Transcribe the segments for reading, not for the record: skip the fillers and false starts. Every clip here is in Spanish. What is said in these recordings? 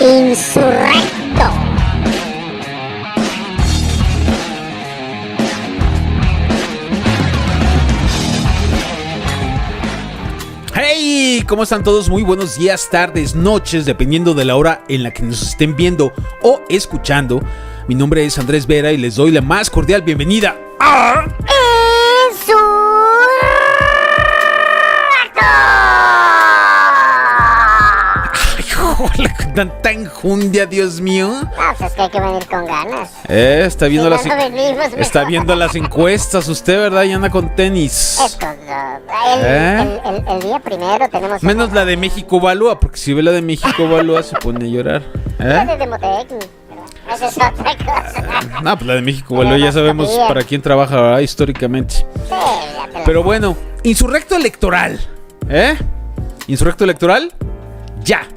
Insurrecto. ¡Hey! ¿Cómo están todos? Muy buenos días, tardes, noches, dependiendo de la hora en la que nos estén viendo o escuchando. Mi nombre es Andrés Vera y les doy la más cordial bienvenida a... Tanta enjundia, Dios mío. No, pues es que hay que venir con ganas. Está viendo, Si no, no venimos, está viendo las encuestas usted, ¿verdad? Y anda con tenis. Esto, el día primero tenemos... Menos la de México Balúa, porque si ve la de México Balúa se pone a llorar. La de Demotec. Esa es otra cosa. No, pues la de México Balúa ya sabemos para quién trabaja, ¿verdad? Históricamente. Sí, ya te la... Pero bueno, insurrecto electoral. Insurrecto electoral, ya.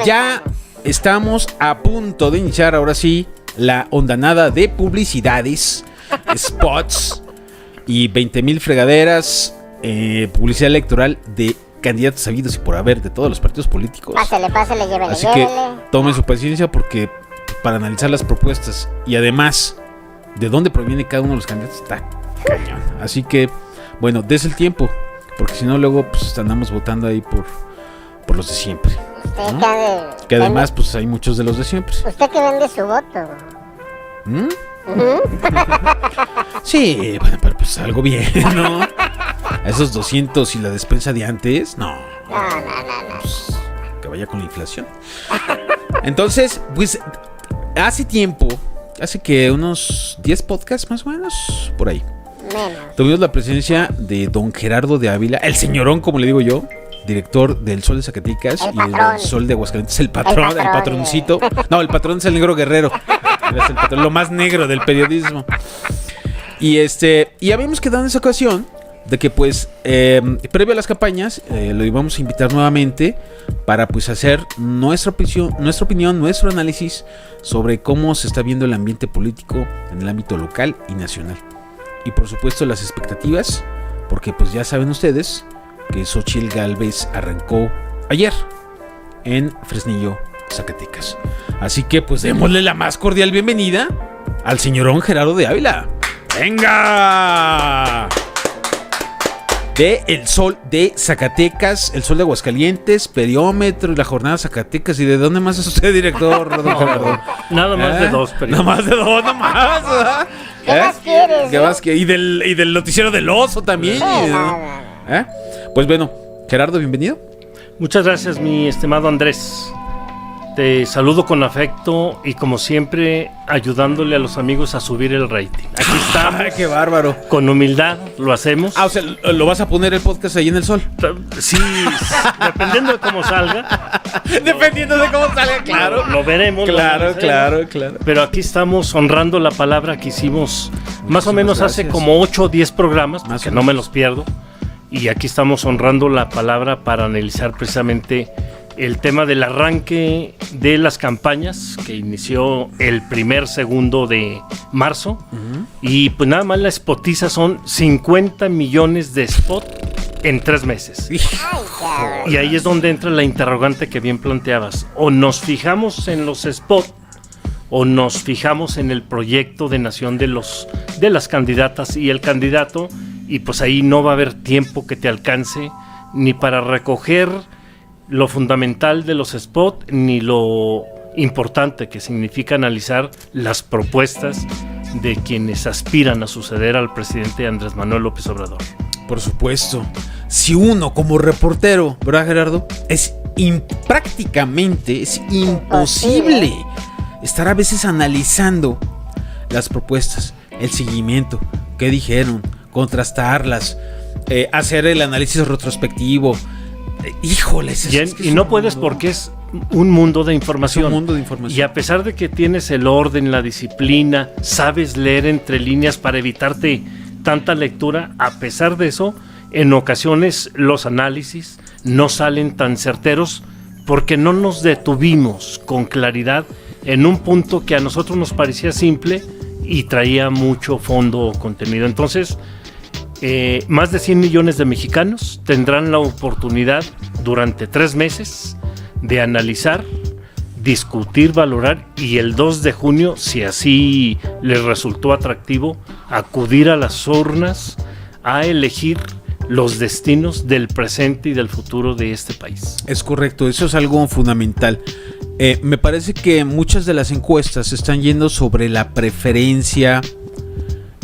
Ya estamos a punto de iniciar ahora sí la hondanada de publicidades, spots y 20,000 fregaderas, publicidad electoral de candidatos sabidos y por haber de todos los partidos políticos. Pásele, llévele, Así que tomen su paciencia porque para analizar las propuestas y además de dónde proviene cada uno de los candidatos está cañón. Así que, bueno, des el tiempo, porque si no luego pues andamos votando ahí por los de siempre. ¿No? Que además pues hay muchos de los de siempre. Usted que vende su voto. Sí, bueno, pero pues algo bien, ¿no? A esos 200 y la despensa de antes, no. No. Pues, que vaya con la inflación. Entonces, pues hace tiempo, hace que unos 10 podcasts más o menos, por ahí. Menos. Tuvimos la presencia de don Gerardo de Ávila, el señorón, como le digo yo, director del Sol de Zacatecas y del Sol de Aguascalientes, el patroncito. No, el patrón es el negro guerrero. Es el patrón, lo más negro del periodismo. Y habíamos quedado en esa ocasión de que pues previo a las campañas lo íbamos a invitar nuevamente para pues hacer nuestra opinión, nuestro análisis sobre cómo se está viendo el ambiente político en el ámbito local y nacional. Y por supuesto las expectativas, porque pues ya saben ustedes que Xochitl Gálvez arrancó ayer en Fresnillo, Zacatecas. Así que pues démosle la más cordial bienvenida al señorón Gerardo de Ávila. ¡Venga! De El Sol de Zacatecas, El Sol de Aguascalientes, Periómetro y la Jornada Zacatecas. ¿Y de dónde más es usted, director, don Gerardo? Nada más de dos, pero. Nada más de dos, ¿verdad? ¿Qué más quieres? ¿Qué más quieres? Y del noticiero del oso también. Pues bueno, Gerardo, bienvenido. Muchas gracias, mi estimado Andrés. Te saludo con afecto y como siempre ayudándole a los amigos a subir el rating. Aquí estamos. ¡Qué bárbaro! Con humildad lo hacemos. O sea, ¿lo vas a poner el podcast ahí en El Sol? Sí, dependiendo de cómo salga. Dependiendo de cómo salga, claro. Lo veremos. Claro. Pero aquí estamos honrando la palabra que hicimos más o menos hace como 8 o 10 programas, que no me los pierdo. Y aquí estamos honrando la palabra para analizar precisamente el tema del arranque de las campañas que inició el 2 de marzo. Y pues nada más la spotiza son 50 millones de spot en 3 meses. Y ahí es donde entra la interrogante que bien planteabas. O nos fijamos en los spots o nos fijamos en el proyecto de nación de las candidatas y el candidato, y pues ahí no va a haber tiempo que te alcance ni para recoger lo fundamental de los spots, ni lo importante que significa analizar las propuestas de quienes aspiran a suceder al presidente Andrés Manuel López Obrador. Por supuesto. Si uno como reportero, ¿verdad, Gerardo? Prácticamente es imposible estar a veces analizando las propuestas, el seguimiento, qué dijeron, contrastarlas, hacer el análisis retrospectivo. Híjoles. Y no puedes porque es un mundo de información. Es un mundo de información. Y a pesar de que tienes el orden, la disciplina, sabes leer entre líneas para evitarte tanta lectura, a pesar de eso, en ocasiones los análisis no salen tan certeros porque no nos detuvimos con claridad en un punto que a nosotros nos parecía simple y traía mucho fondo o contenido. Entonces, más de 100 millones de mexicanos tendrán la oportunidad durante 3 meses de analizar, discutir, valorar y el 2 de junio, si así les resultó atractivo, acudir a las urnas a elegir los destinos del presente y del futuro de este país. Es correcto, eso es algo fundamental. Me parece que muchas de las encuestas están yendo sobre la preferencia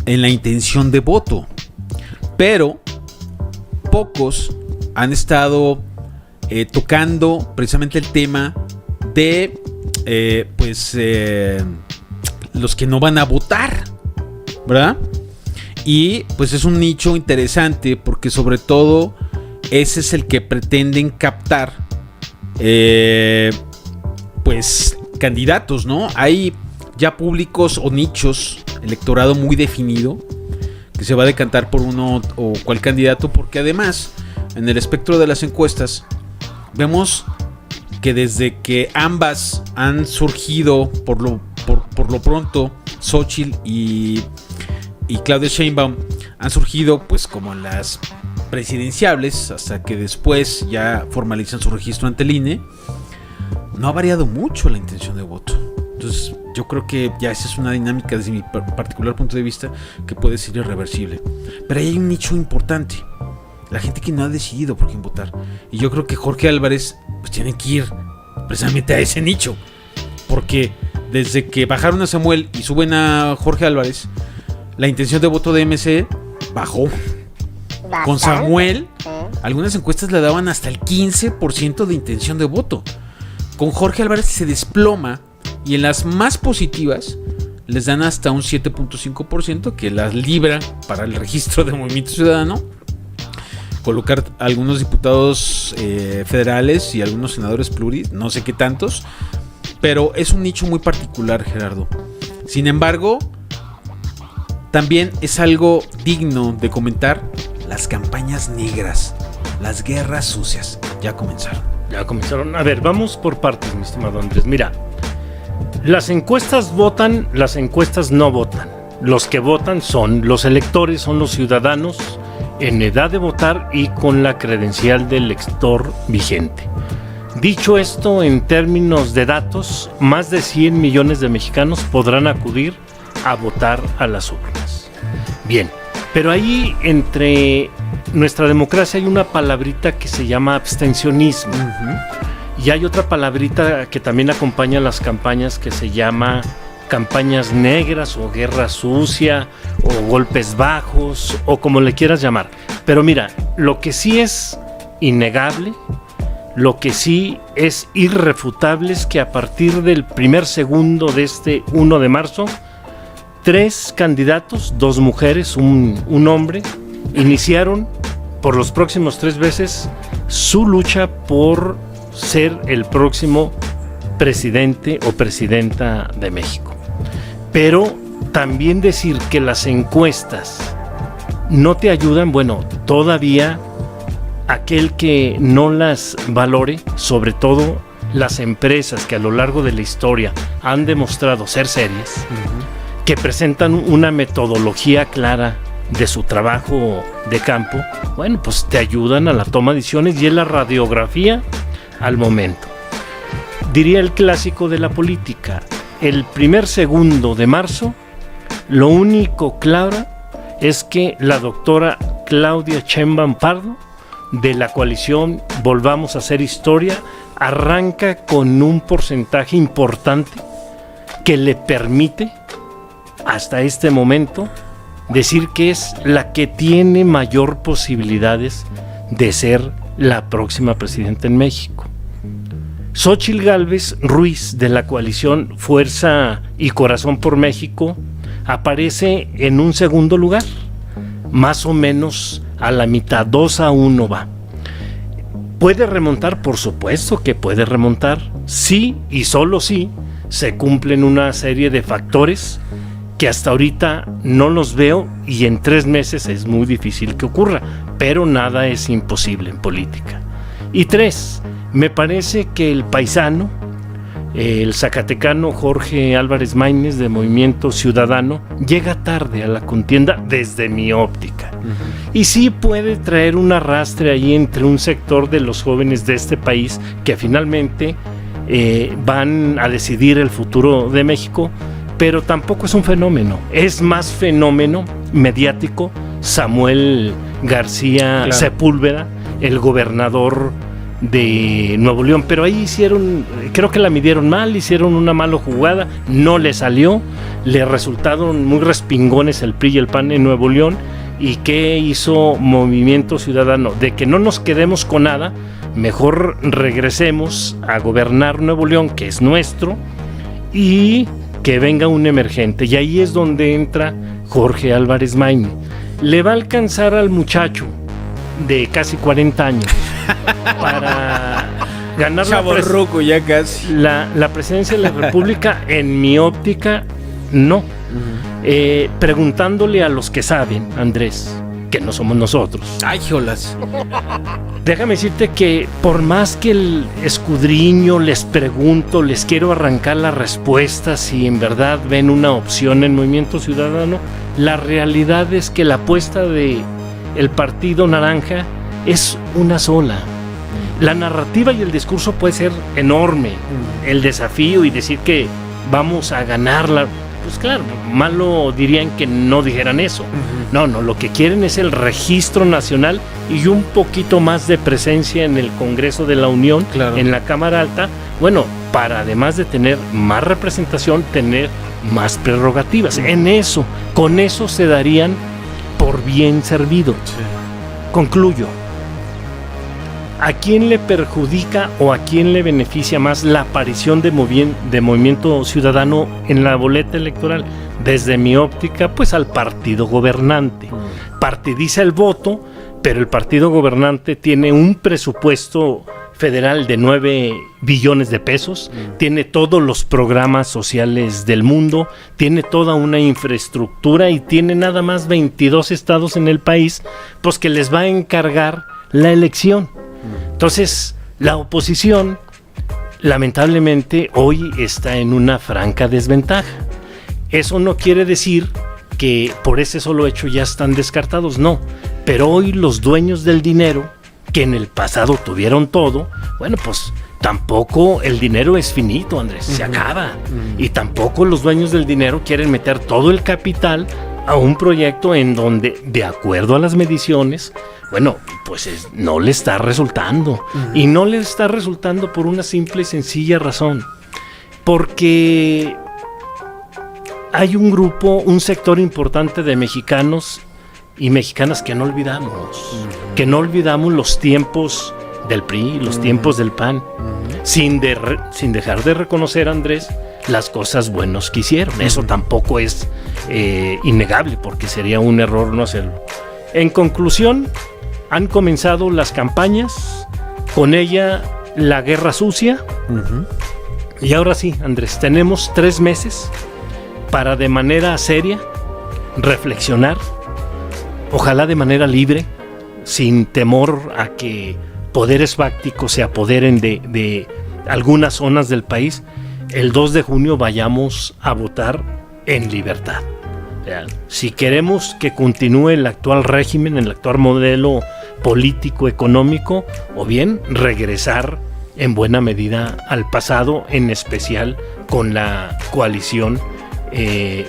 en la intención de voto, pero pocos han estado tocando precisamente el tema de los que no van a votar, ¿verdad? Y pues es un nicho interesante porque sobre todo ese es el que pretenden captar pues candidatos, ¿no? Hay ya públicos o nichos, electorado muy definido que se va a decantar por uno o cual candidato, porque además en el espectro de las encuestas vemos que desde que ambas han surgido por lo pronto, Xóchitl y Claudia Sheinbaum han surgido pues como las presidenciables, hasta que después ya formalizan su registro ante el INE, no ha variado mucho la intención de voto. Entonces yo creo que ya esa es una dinámica desde mi particular punto de vista que puede ser irreversible. Pero ahí hay un nicho importante, la gente que no ha decidido por quién votar. Y yo creo que Jorge Álvarez pues tiene que ir precisamente a ese nicho, porque desde que bajaron a Samuel y suben a Jorge Álvarez, la intención de voto de MC bajó. Bastante. Con Samuel, algunas encuestas le daban hasta el 15% de intención de voto. Con Jorge Álvarez se desploma y en las más positivas les dan hasta un 7.5%, que las libra para el registro de Movimiento Ciudadano, colocar algunos diputados federales y algunos senadores pluris, no sé qué tantos, pero es un nicho muy particular, Gerardo. Sin embargo, también es algo digno de comentar: las campañas negras, las guerras sucias, ya comenzaron. Ya comenzaron. A ver, vamos por partes, mi estimado Andrés. Mira, las encuestas votan, las encuestas no votan. Los que votan son los electores, son los ciudadanos en edad de votar y con la credencial del elector vigente. Dicho esto, en términos de datos, más de 100 millones de mexicanos podrán acudir a votar a las urnas. Bien, pero ahí entre nuestra democracia hay una palabrita que se llama abstencionismo. Y hay otra palabrita que también acompaña las campañas que se llama campañas negras o guerra sucia o golpes bajos o como le quieras llamar. Pero mira, lo que sí es innegable, lo que sí es irrefutable es que a partir del primer segundo de este 1 de marzo, 3 candidatos, 2 mujeres, un hombre, iniciaron por los próximos 3 meses su lucha por ser el próximo presidente o presidenta de México. Pero también decir que las encuestas no te ayudan, bueno, todavía aquel que no las valore, sobre todo las empresas que a lo largo de la historia han demostrado ser serias, que presentan una metodología clara de su trabajo de campo, bueno, pues te ayudan a la toma de decisiones y en la radiografía al momento. Diría el clásico de la política: el primer segundo de marzo, lo único claro es que la doctora Claudia Sheinbaum Pardo, de la coalición Volvamos a Hacer Historia, arranca con un porcentaje importante que le permite hasta este momento decir que es la que tiene mayor posibilidades de ser la próxima presidenta en México. Xóchitl Gálvez Ruiz, de la coalición Fuerza y Corazón por México, aparece en un segundo lugar, más o menos a la mitad, 2-1 va. ¿Puede remontar? Por supuesto que puede remontar, sí y solo sí se cumplen una serie de factores que hasta ahorita no los veo y en 3 meses es muy difícil que ocurra, pero nada es imposible en política. Y 3, me parece que el paisano, el zacatecano Jorge Álvarez Maínez de Movimiento Ciudadano, llega tarde a la contienda desde mi óptica. Y sí puede traer un arrastre ahí entre un sector de los jóvenes de este país que finalmente van a decidir el futuro de México, pero tampoco es un fenómeno, es más fenómeno mediático Samuel García Sepúlveda, el gobernador de Nuevo León, pero ahí creo que la midieron mal, hicieron una mala jugada, no le salió, le resultaron muy respingones el PRI y el PAN en Nuevo León. ¿Y qué hizo Movimiento Ciudadano? De que no nos quedemos con nada, mejor regresemos a gobernar Nuevo León, que es nuestro, y que venga un emergente. Y ahí es donde entra Jorge Álvarez Maínez. Le va a alcanzar al muchacho de casi 40 años para ganar la presidencia de la República. En mi óptica, no. Preguntándole a los que saben, Andrés, que no somos nosotros. Ay, jolas. Déjame decirte que por más que el escudriño, les pregunto, les quiero arrancar la respuesta si en verdad ven una opción en Movimiento Ciudadano, la realidad es que la apuesta de el Partido Naranja es una sola. La narrativa y el discurso puede ser enorme, el desafío y decir que vamos a ganarla. Pues claro, malo dirían que no dijeran eso. No, lo que quieren es el registro nacional y un poquito más de presencia en el Congreso de la Unión, en la Cámara Alta, bueno, para además de tener más representación, tener más prerrogativas. Con eso se darían por bien servido. Concluyo. ¿A quién le perjudica o a quién le beneficia más la aparición de Movimiento Ciudadano en la boleta electoral? Desde mi óptica, pues al partido gobernante. Partidiza el voto, pero el partido gobernante tiene un presupuesto federal de 9 billones de pesos, tiene todos los programas sociales del mundo, tiene toda una infraestructura y tiene nada más 22 estados en el país, pues que les va a encargar la elección. Entonces, la oposición, lamentablemente, hoy está en una franca desventaja. Eso no quiere decir que por ese solo hecho ya están descartados, no. Pero hoy los dueños del dinero, que en el pasado tuvieron todo, bueno, pues tampoco el dinero es finito, Andrés, se acaba. Y tampoco los dueños del dinero quieren meter todo el capital a un proyecto en donde, de acuerdo a las mediciones, bueno, pues no le está resultando. Y no le está resultando por una simple y sencilla razón. Porque hay un sector importante de mexicanos y mexicanas que no olvidamos. Que no olvidamos los tiempos del PRI, los tiempos del PAN. Sin dejar de reconocer, Andrés, las cosas buenas que hicieron. Eso tampoco es innegable, porque sería un error no hacerlo. En conclusión, han comenzado las campañas, con ella la guerra sucia. Y ahora sí, Andrés, tenemos 3 meses para de manera seria reflexionar, ojalá de manera libre, sin temor a que poderes fácticos se apoderen de algunas zonas del país. El 2 de junio vayamos a votar en libertad. Si queremos que continúe el actual régimen, el actual modelo político, económico, o bien regresar en buena medida al pasado, en especial con la coalición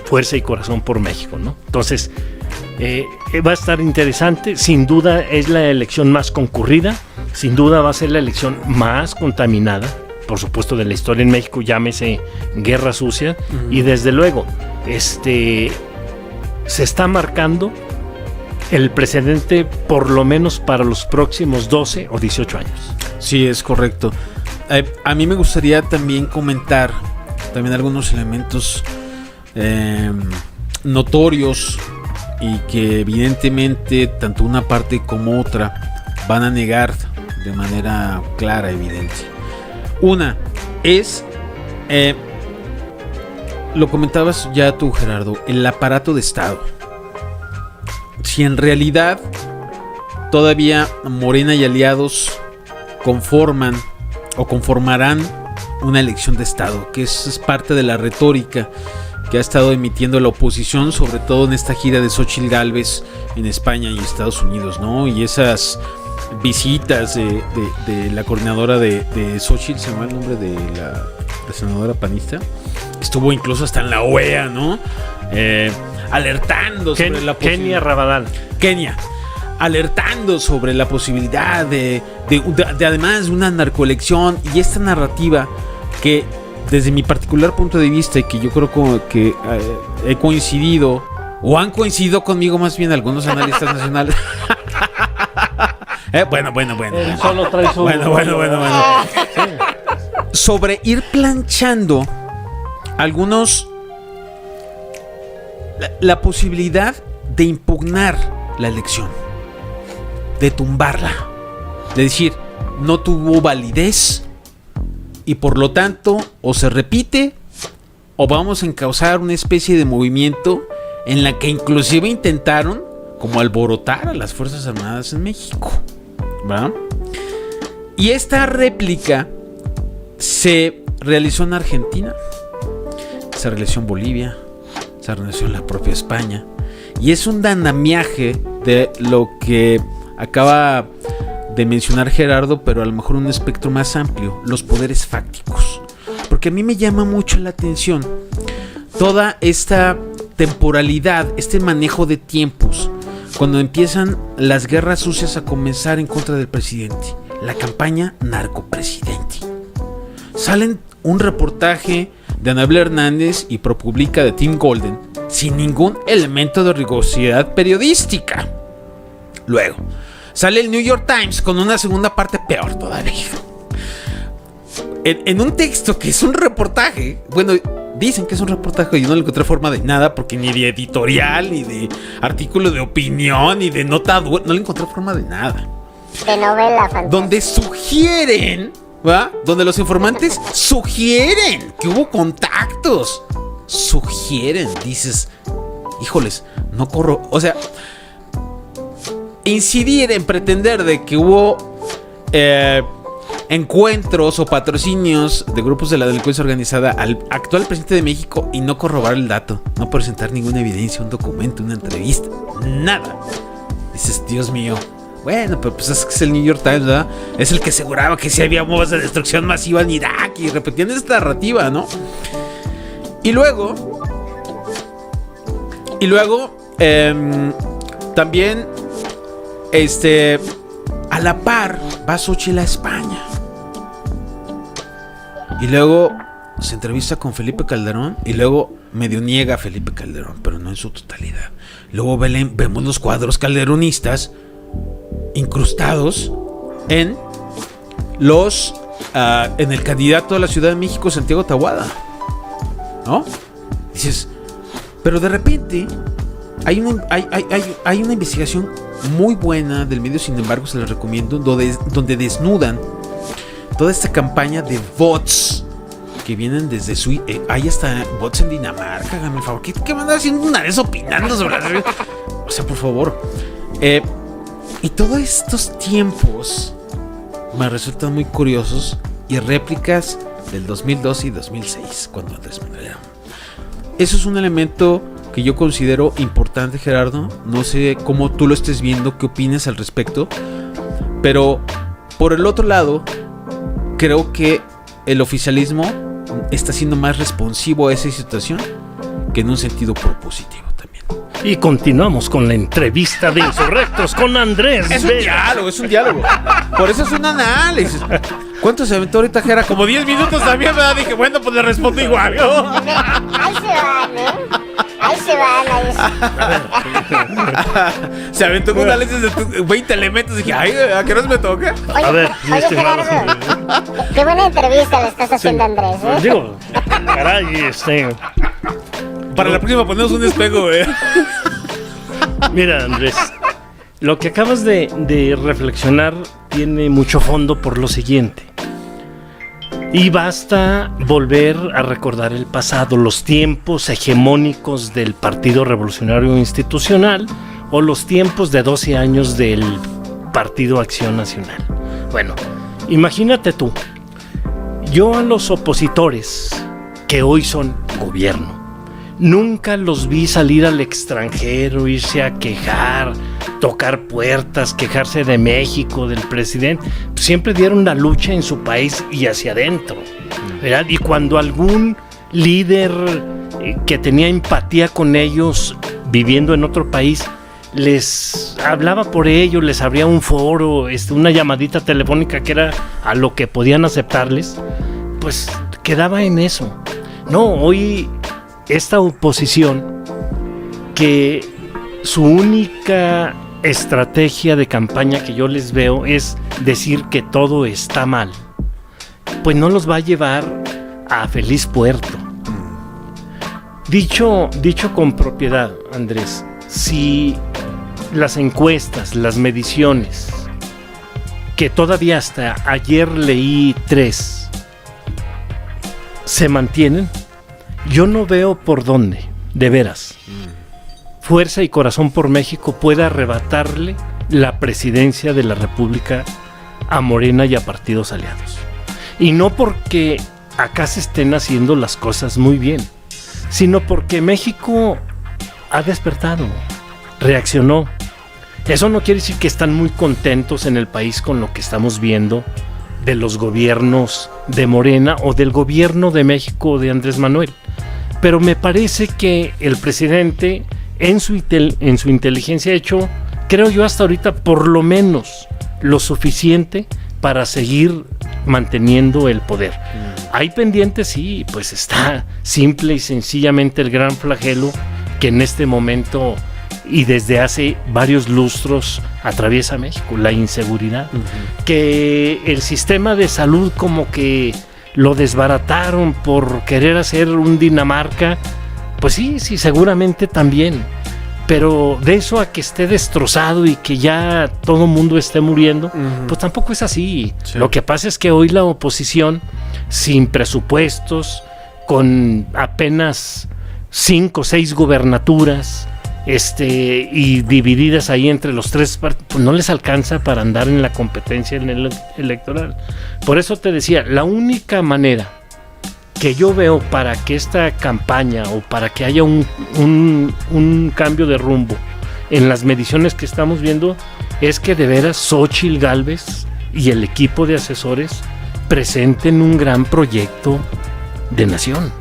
Fuerza y Corazón por México, ¿no? Entonces, va a estar interesante. Sin duda es la elección más concurrida, sin duda va a ser la elección más contaminada, por supuesto, de la historia en México, llámese guerra sucia. Y desde luego se está marcando el precedente, por lo menos para los próximos 12 o 18 años. Sí, es correcto. A mí me gustaría también comentar algunos elementos notorios y que evidentemente tanto una parte como otra van a negar de manera clara, evidente. Una es, lo comentabas ya tú, Gerardo, el aparato de Estado. Si en realidad todavía Morena y aliados conforman o conformarán una elección de Estado, que es parte de la retórica que ha estado emitiendo la oposición, sobre todo en esta gira de Xóchitl Gálvez en España y Estados Unidos, ¿no? Y esas visitas de la coordinadora de Xochitl, se llama el nombre de la senadora panista, estuvo incluso hasta en la OEA, ¿no? Alertando sobre la posibilidad. Kenia Rabadán. Kenia, alertando sobre la posibilidad de además una narcoelección y esta narrativa que desde mi particular punto de vista y que yo creo que he coincidido o han coincidido conmigo más bien algunos analistas nacionales. Bueno. Él solo trae su... Bueno. Sí. Sobre ir planchando algunos la posibilidad de impugnar la elección, de tumbarla, de decir no tuvo validez y por lo tanto o se repite o vamos a encauzar una especie de movimiento en la que inclusive intentaron como alborotar a las Fuerzas Armadas en México, ¿verdad? Y esta réplica se realizó en Argentina, se realizó en Bolivia, se realizó en la propia España y es un andamiaje de lo que acaba de mencionar Gerardo, pero a lo mejor un espectro más amplio, los poderes fácticos, porque a mí me llama mucho la atención toda esta temporalidad, este manejo de tiempos, cuando empiezan las guerras sucias a comenzar en contra del presidente, la campaña narcopresidente. Salen un reportaje de Anabel Hernández y ProPublica de Tim Golden sin ningún elemento de rigurosidad periodística. Luego sale el New York Times con una segunda parte peor todavía. En un texto que es un reportaje, bueno, dicen que es un reportaje, yo no le encontré forma de nada, porque ni de editorial, ni de artículo de opinión, ni de nota, no le encontré forma de nada. De novela fantástica. Donde sugieren, ¿va? Donde los informantes sugieren que hubo contactos. Sugieren, dices, híjoles, no corro, o sea, incidir en pretender de que hubo encuentros o patrocinios de grupos de la delincuencia organizada al actual presidente de México y no corroborar el dato, no presentar ninguna evidencia, un documento, una entrevista, nada. Dices, Dios mío. Bueno, pero pues es que es el New York Times, ¿verdad? Es el que aseguraba que sí había bombas de destrucción masiva en Irak y repetían esta narrativa, ¿no? Y luego también a la par va Xochitl a España. Y luego se entrevista con Felipe Calderón y luego medio niega a Felipe Calderón, pero no en su totalidad. Luego vemos los cuadros calderonistas incrustados en en el candidato a la Ciudad de México, Santiago Taboada, ¿no? Dices, pero de repente hay una investigación muy buena del medio, sin embargo se les recomiendo, donde desnudan toda esta campaña de bots que vienen desde hay hasta bots en Dinamarca, háganme el favor. ¿Qué van a haciendo una vez opinando sobre la... O sea, por favor. Y todos estos tiempos me resultan muy curiosos y réplicas del 2002 y 2006, cuando Andrés Manuel era. Eso es un elemento que yo considero importante, Gerardo. No sé cómo tú lo estés viendo, qué opinas al respecto. Pero por el otro lado, creo que el oficialismo está siendo más responsivo a esa situación que en un sentido propositivo también. Y continuamos con la entrevista de Insurrectos con Andrés. Es un diálogo. Por eso es un análisis. ¿Cuánto se aventó ahorita, Jera? Como 10 minutos también, ¿verdad? Dije, bueno, pues le respondo igual, ¿no? Ahí se van. Se aventó un análisis de 20 elementos. Dije, ay, ¿a qué hora me toca? Oye, A ver, Gerardo, qué buena entrevista le estás haciendo a Andrés, ¿eh? Digo, caray, Para la próxima ponemos un espejo, ¿eh? Mira, Andrés, lo que acabas de reflexionar tiene mucho fondo por lo siguiente. Y basta volver a recordar el pasado, los tiempos hegemónicos del Partido Revolucionario Institucional o los tiempos de 12 años del Partido Acción Nacional. Bueno, imagínate tú, yo a los opositores que hoy son gobierno, nunca los vi salir al extranjero, irse a quejar, tocar puertas, quejarse de México, del presidente. Siempre dieron la lucha en su país y hacia adentro, ¿verdad? Y cuando algún líder que tenía empatía con ellos viviendo en otro país les hablaba por ellos, les abría un foro, una llamadita telefónica que era a lo que podían aceptarles, pues quedaba en eso. No, hoy esta oposición, que su única estrategia de campaña que yo les veo es decir que todo está mal, pues no los va a llevar a feliz puerto. Dicho con propiedad, Andrés, si las encuestas, las mediciones, que todavía hasta ayer leí 3, se mantienen, yo no veo por dónde, de veras, Fuerza y Corazón por México pueda arrebatarle la presidencia de la República a Morena y a partidos aliados. Y no porque acá se estén haciendo las cosas muy bien, sino porque México ha despertado, reaccionó. Eso no quiere decir que están muy contentos en el país con lo que estamos viendo de los gobiernos de Morena o del gobierno de México de Andrés Manuel. Pero me parece que el presidente en su inteligencia ha hecho, creo yo hasta ahorita, por lo menos lo suficiente para seguir manteniendo el poder. Hay pendientes, sí, pues está simple y sencillamente el gran flagelo que en este momento y desde hace varios lustros atraviesa México, la inseguridad. Que el sistema de salud como que lo desbarataron por querer hacer un Dinamarca, pues sí, seguramente también. Pero de eso a que esté destrozado y que ya todo mundo esté muriendo, pues tampoco es así. Sí. Lo que pasa es que hoy la oposición, sin presupuestos, con apenas 5 o 6 gubernaturas, y divididas ahí entre los 3 partidos, pues no les alcanza para andar en la competencia en el electoral. Por eso te decía, la única manera que yo veo para que esta campaña o para que haya un cambio de rumbo en las mediciones que estamos viendo es que de veras Xóchitl Gálvez y el equipo de asesores presenten un gran proyecto de nación,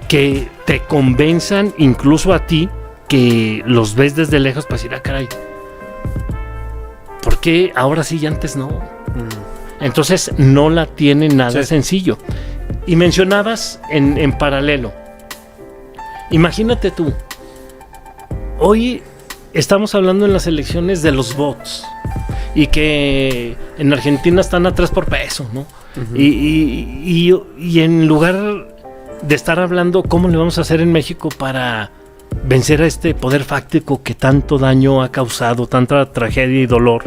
que te convenzan incluso a ti que los ves desde lejos para decir, caray, ¿por qué ahora sí y antes no? Entonces no la tiene nada sencillo. Y mencionabas en paralelo, imagínate tú, hoy estamos hablando en las elecciones de los bots y que en Argentina están a 3 por peso, ¿no? Y en lugar de estar hablando cómo le vamos a hacer en México para vencer a este poder fáctico que tanto daño ha causado, tanta tragedia y dolor,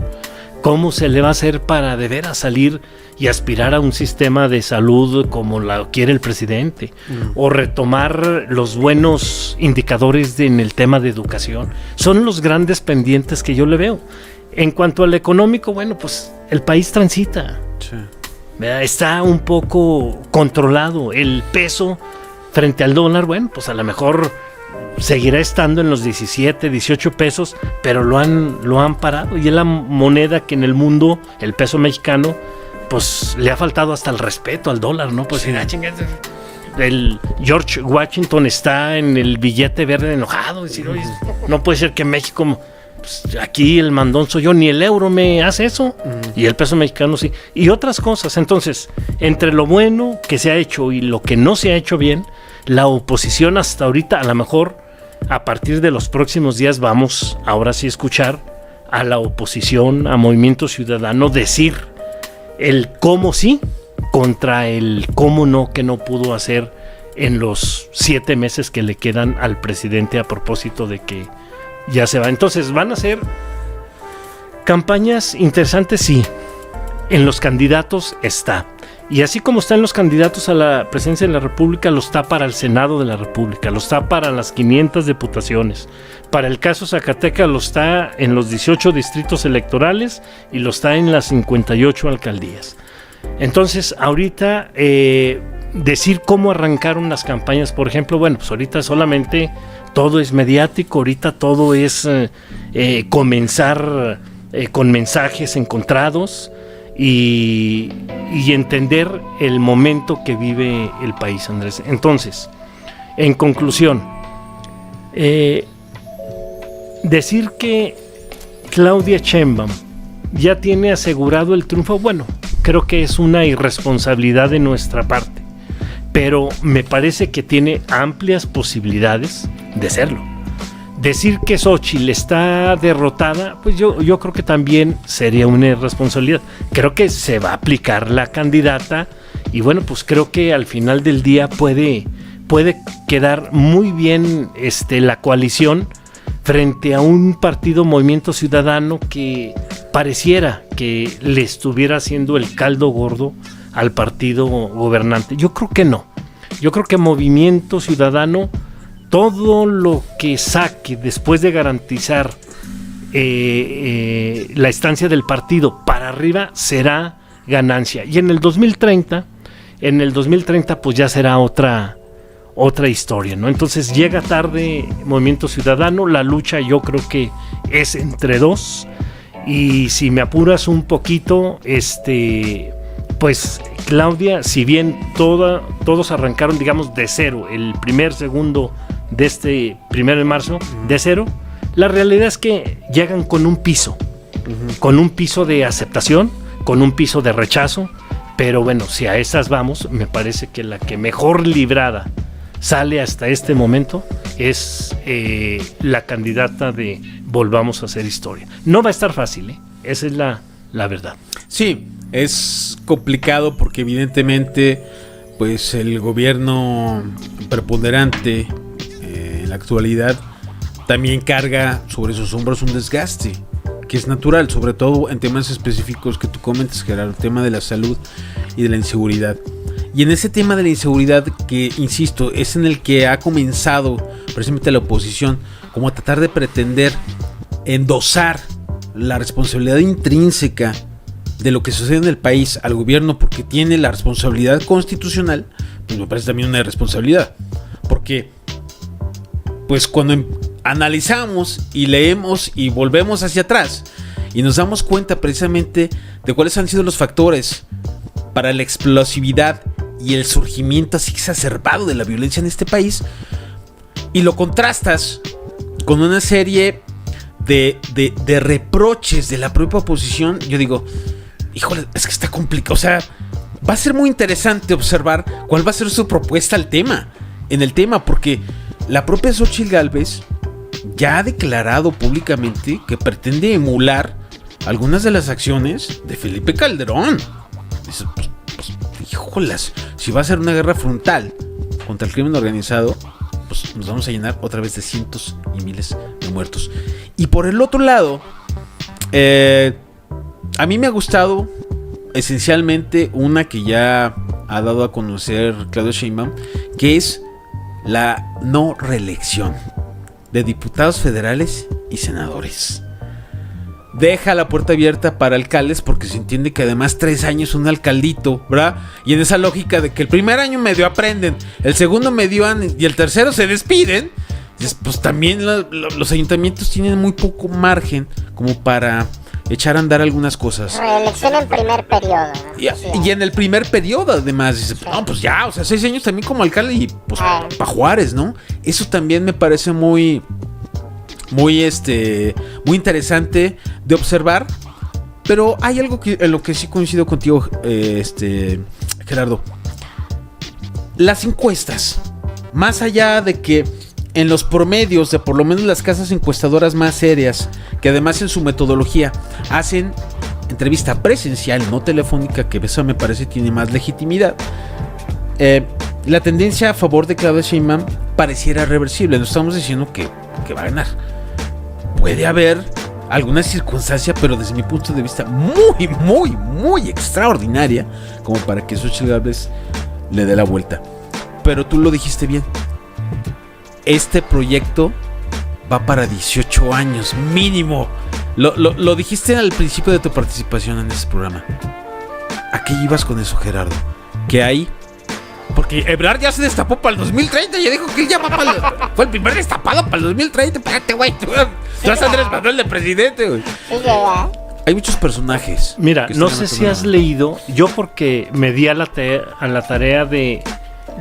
¿cómo se le va a hacer para de veras salir y aspirar a un sistema de salud como la quiere el presidente? O retomar los buenos indicadores en el tema de educación. Son los grandes pendientes que yo le veo. En cuanto al económico, bueno, pues el país transita. Sí. Está un poco controlado. El peso frente al dólar, bueno, pues a lo mejor seguirá estando en los 17, 18 pesos, pero lo han parado, y es la moneda que en el mundo, el peso mexicano, pues le ha faltado hasta el respeto al dólar, ¿no? Pues el George Washington está en el billete verde enojado, decir, oye, no puede ser que México, pues aquí el mandón soy yo, ni el euro me hace eso, y el peso mexicano sí, y otras cosas. Entonces, entre lo bueno que se ha hecho y lo que no se ha hecho bien, la oposición hasta ahorita, a lo mejor a partir de los próximos días vamos ahora sí a escuchar a la oposición, a Movimiento Ciudadano decir el cómo sí contra el cómo no, que no pudo hacer en los 7 meses que le quedan al presidente a propósito de que ya se va. Entonces van a ser campañas interesantes, sí. En los candidatos está. Y así como están los candidatos a la presidencia de la República, los está para el Senado de la República, los está para las 500 diputaciones. Para el caso Zacatecas lo está en los 18 distritos electorales y lo está en las 58 alcaldías. Entonces, ahorita decir cómo arrancaron las campañas, por ejemplo, bueno, pues ahorita solamente todo es mediático, ahorita todo es comenzar con mensajes encontrados y entender el momento que vive el país, Andrés. Entonces, en conclusión, decir que Claudia Sheinbaum ya tiene asegurado el triunfo, bueno, creo que es una irresponsabilidad de nuestra parte, pero me parece que tiene amplias posibilidades de serlo. Decir que Xóchitl está derrotada, pues yo creo que también sería una irresponsabilidad. Creo que se va a aplicar la candidata y bueno, pues creo que al final del día puede quedar muy bien la coalición frente a un partido Movimiento Ciudadano que pareciera que le estuviera haciendo el caldo gordo al partido gobernante. Yo creo que no. Yo creo que Movimiento Ciudadano, todo lo que saque después de garantizar la estancia del partido para arriba será ganancia. Y en el 2030 pues ya será otra historia, ¿no? Entonces llega tarde Movimiento Ciudadano, la lucha yo creo que es entre dos, y si me apuras un poquito, pues Claudia, si bien todos arrancaron, digamos, de cero, el primer segundo de 1 de marzo, de cero, la realidad es que llegan con un piso, con un piso de aceptación, con un piso de rechazo, pero bueno, si a esas vamos, me parece que la que mejor librada sale hasta este momento es la candidata de Volvamos a Hacer Historia. No va a estar fácil, esa es la verdad. Sí, es complicado porque evidentemente pues el gobierno preponderante en la actualidad también carga sobre sus hombros un desgaste que es natural, sobre todo en temas específicos que tú comentas, Gerardo, el tema de la salud y de la inseguridad. Y en ese tema de la inseguridad, que insisto, es en el que ha comenzado precisamente la oposición, como a tratar de pretender endosar la responsabilidad intrínseca de lo que sucede en el país al gobierno porque tiene la responsabilidad constitucional, pues me parece también una irresponsabilidad. Porque, pues cuando analizamos y leemos y volvemos hacia atrás y nos damos cuenta precisamente de cuáles han sido los factores para la explosividad y el surgimiento así exacerbado de la violencia en este país, y lo contrastas con una serie de reproches de la propia oposición, yo digo, híjole, es que está complicado. O sea, va a ser muy interesante observar cuál va a ser su propuesta en el tema, porque la propia Xóchitl Gálvez ya ha declarado públicamente que pretende emular algunas de las acciones de Felipe Calderón. Dice, pues, híjolas, si va a ser una guerra frontal contra el crimen organizado, pues nos vamos a llenar otra vez de cientos y miles de muertos. Y por el otro lado, a mí me ha gustado esencialmente una que ya ha dado a conocer Claudia Sheinbaum, que es la no reelección de diputados federales y senadores. Deja la puerta abierta para alcaldes porque se entiende que además 3 años un alcaldito, ¿verdad? Y en esa lógica de que el primer año medio aprenden, el segundo medio y el tercero se despiden, pues también los ayuntamientos tienen muy poco margen como para echar a andar algunas cosas. Reelección en primer periodo, ¿no? Y en el primer periodo además, dice, sí. No, pues ya, o sea, 6 años también como alcalde y pues para Juárez, ¿no? Eso también me parece muy interesante de observar, pero hay algo en lo que sí coincido contigo, Gerardo. Las encuestas, más allá de que en los promedios de por lo menos las casas encuestadoras más serias, que además en su metodología hacen entrevista presencial, no telefónica, que eso me parece tiene más legitimidad, la tendencia a favor de Claudia Sheinbaum pareciera reversible. No estamos diciendo que va a ganar. Puede haber alguna circunstancia, pero desde mi punto de vista muy, muy, muy extraordinaria, como para que Xóchitl Gálvez le dé la vuelta. Pero tú lo dijiste bien. Este proyecto va para 18 años mínimo. Lo dijiste al principio de tu participación en este programa. ¿A qué ibas con eso, Gerardo? Que hay... ¿Por Que Ebrard ya se destapó para el 2030. Ya dijo que él ya va para fue el primer destapado para el 2030. Espérate, güey. Tú eres Andrés Manuel de presidente, güey. Sí, ya. Hay muchos personajes. Mira, no sé si has leído, yo porque me di a la tarea de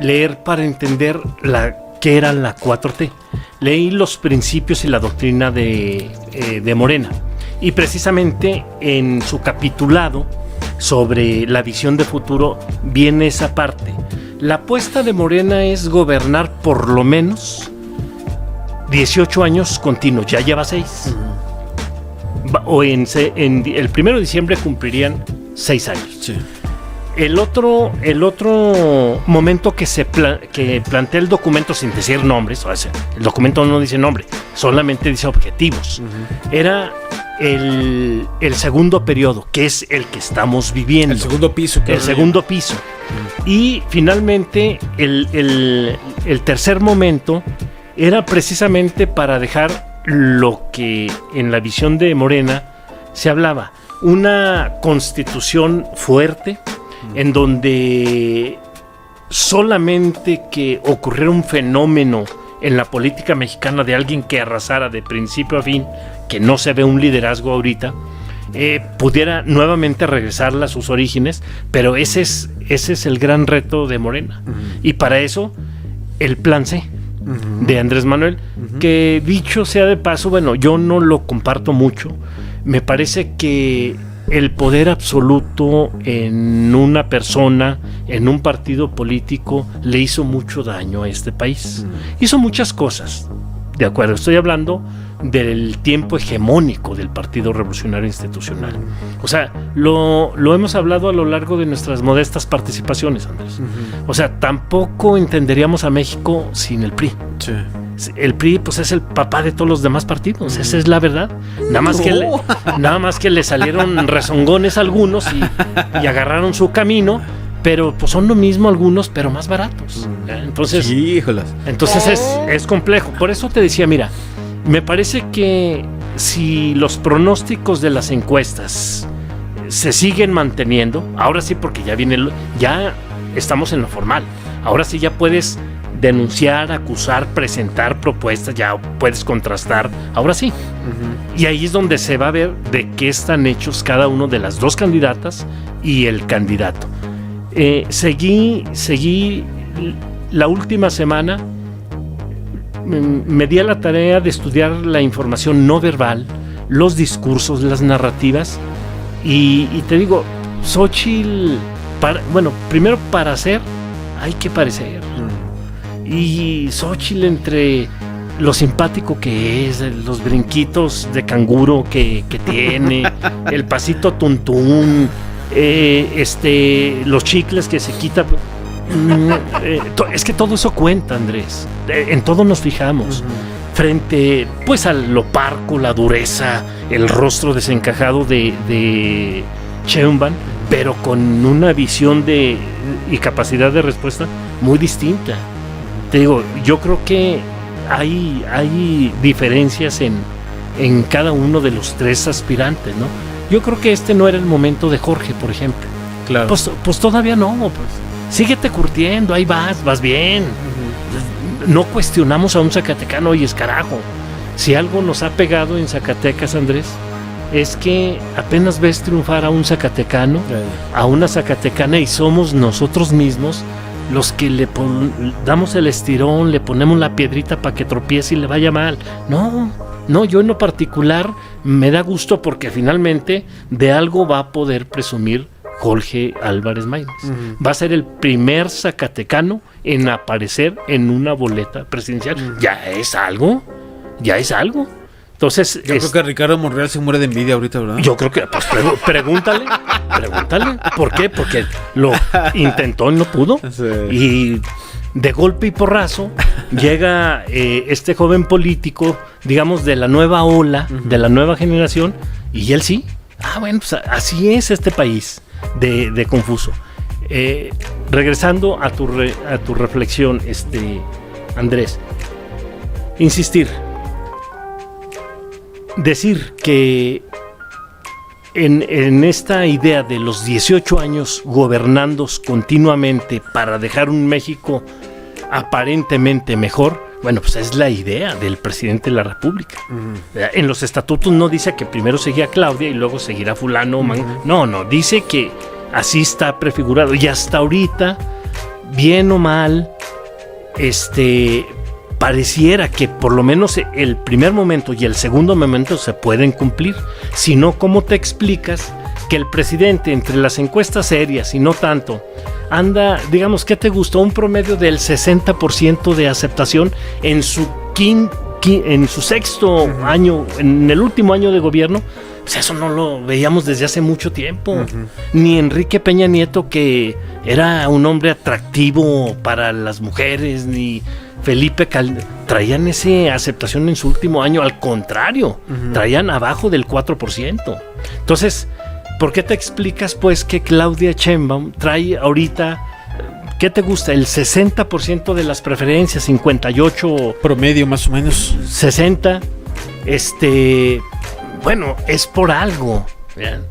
leer para entender qué era la 4T. Leí los principios y la doctrina de Morena. Y precisamente en su capitulado sobre la visión de futuro viene esa parte. La apuesta de Morena es gobernar por lo menos 18 años continuos, ya lleva 6. O en el 1 de diciembre cumplirían 6 años. Sí. El otro momento que plantea el documento sin decir nombres, o sea, el documento no dice nombre, solamente dice objetivos, era el segundo periodo, que es el que estamos viviendo. El segundo piso. El segundo piso. Y finalmente el tercer momento era precisamente para dejar lo que en la visión de Morena se hablaba, una constitución fuerte, en donde solamente que ocurriera un fenómeno en la política mexicana de alguien que arrasara de principio a fin, que no se ve un liderazgo ahorita, pudiera nuevamente regresar a sus orígenes, pero ese es el gran reto de Morena. Y para eso, el plan C de Andrés Manuel, que dicho sea de paso, bueno, yo no lo comparto mucho, me parece que el poder absoluto en una persona, en un partido político, le hizo mucho daño a este país. Hizo muchas cosas, de acuerdo, estoy hablando del tiempo hegemónico del Partido Revolucionario Institucional. O sea, lo hemos hablado a lo largo de nuestras modestas participaciones, Andrés. O sea, tampoco entenderíamos a México sin el PRI. Sí. El PRI pues es el papá de todos los demás partidos, esa es la verdad. Nada más que le salieron rezongones algunos y agarraron su camino, pero pues son lo mismo algunos, pero más baratos. Entonces, es complejo. Por eso te decía, mira, me parece que si los pronósticos de las encuestas se siguen manteniendo, ahora sí, porque ya estamos en lo formal, ahora sí ya puedes denunciar, acusar, presentar propuestas, ya puedes contrastar, ahora sí. Y ahí es donde se va a ver de qué están hechos cada uno de las dos candidatas y el candidato. Seguí la última semana, me di a la tarea de estudiar la información no verbal, los discursos, las narrativas, y te digo, Xóchitl, primero para hacer hay que parecer. Y Xóchitl, entre lo simpático que es, los brinquitos de canguro que tiene, el pasito tuntún, los chicles que se quita, es que todo eso cuenta, Andrés. En todo nos fijamos. Frente pues a lo parco, la dureza, el rostro desencajado de Sheinbaum, pero con una visión y capacidad de respuesta muy distinta. Te digo, yo creo que hay diferencias en cada uno de los tres aspirantes, ¿no? Yo creo que este no era el momento de Jorge, por ejemplo. Claro. Pues todavía no, pues. Síguete curtiendo, ahí vas bien. No cuestionamos a un zacatecano, oye, es carajo. Si algo nos ha pegado en Zacatecas, Andrés, es que apenas ves triunfar a un zacatecano, a una zacatecana, y somos nosotros mismos los que le damos el estirón, le ponemos la piedrita para que tropiece y le vaya mal. No, yo en lo particular me da gusto porque finalmente de algo va a poder presumir Jorge Álvarez Maínez. Va a ser el primer zacatecano en aparecer en una boleta presidencial. Ya es algo. Entonces, yo creo que Ricardo Monreal se muere de envidia ahorita, ¿verdad? Yo creo que, pues pregúntale. ¿Por qué? Porque lo intentó y no pudo. Sí. Y de golpe y porrazo llega este joven político, digamos, de la nueva ola, de la nueva generación, y él sí. Bueno, pues así es este país de confuso. Regresando a tu reflexión, Andrés, insistir. Decir que en esta idea de los 18 años gobernando continuamente para dejar un México aparentemente mejor, bueno, pues es la idea del presidente de la República. En los estatutos no dice que primero seguía Claudia y luego seguirá fulano. No, dice que así está prefigurado. Y hasta ahorita, bien o mal, pareciera que por lo menos el primer momento y el segundo momento se pueden cumplir. Si no, ¿cómo te explicas que el presidente, entre las encuestas serias y no tanto, anda, digamos, ¿qué te gustó? Un promedio del 60% de aceptación en su sexto año, en el último año de gobierno? Pues eso no lo veíamos desde hace mucho tiempo. Ni Enrique Peña Nieto, que era un hombre atractivo para las mujeres, ni Felipe Calderón, traían esa aceptación en su último año. Al contrario, traían abajo del 4%. Entonces, ¿por qué te explicas pues que Claudia Sheinbaum trae ahorita, ¿qué te gusta? El 60% de las preferencias, 58 promedio más o menos, 60. Bueno, es por algo. ¿Vean?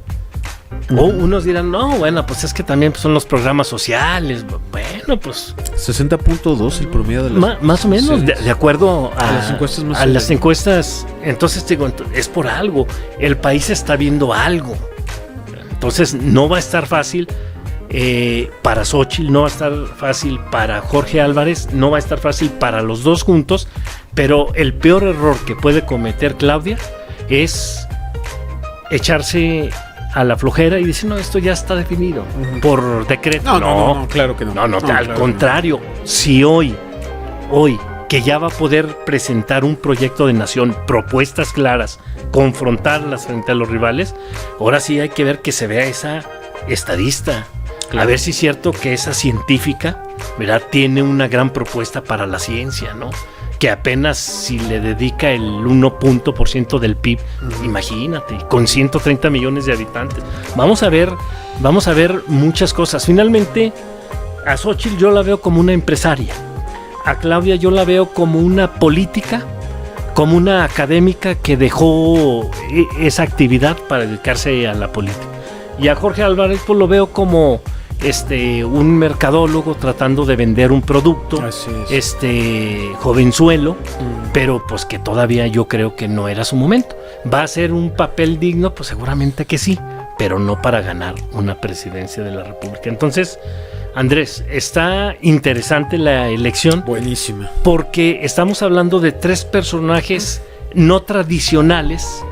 O unos dirán, no, bueno, pues es que también son los programas sociales. Bueno, pues 60.2 el promedio de las más o menos, de acuerdo a las encuestas más las encuestas. Entonces digo, es por algo. El país está viendo algo. Entonces no va a estar fácil para Xóchitl, no va a estar fácil para Jorge Álvarez, no va a estar fácil para los dos juntos, pero el peor error que puede cometer Claudia es echarse a la flojera y decir, no, esto ya está definido por decreto. No, claro que no. No, al contrario, si hoy que ya va a poder presentar un proyecto de nación, propuestas claras, confrontarlas frente a los rivales, ahora sí hay que ver que se vea esa estadista. Claro. A ver si es cierto que esa científica, ¿verdad?, tiene una gran propuesta para la ciencia, ¿no? Que apenas si le dedica el 1% del PIB, imagínate, con 130 millones de habitantes. Vamos a ver muchas cosas. Finalmente, a Xóchitl yo la veo como una empresaria. A Claudia yo la veo como una política, como una académica que dejó esa actividad para dedicarse a la política. Y a Jorge Álvarez pues lo veo como un mercadólogo tratando de vender un producto, jovenzuelo, pero pues que todavía yo creo que no era su momento. ¿Va a ser un papel digno? Pues seguramente que sí, pero no para ganar una presidencia de la República. Entonces, Andrés, está interesante la elección. Buenísima. Porque estamos hablando de tres personajes no tradicionales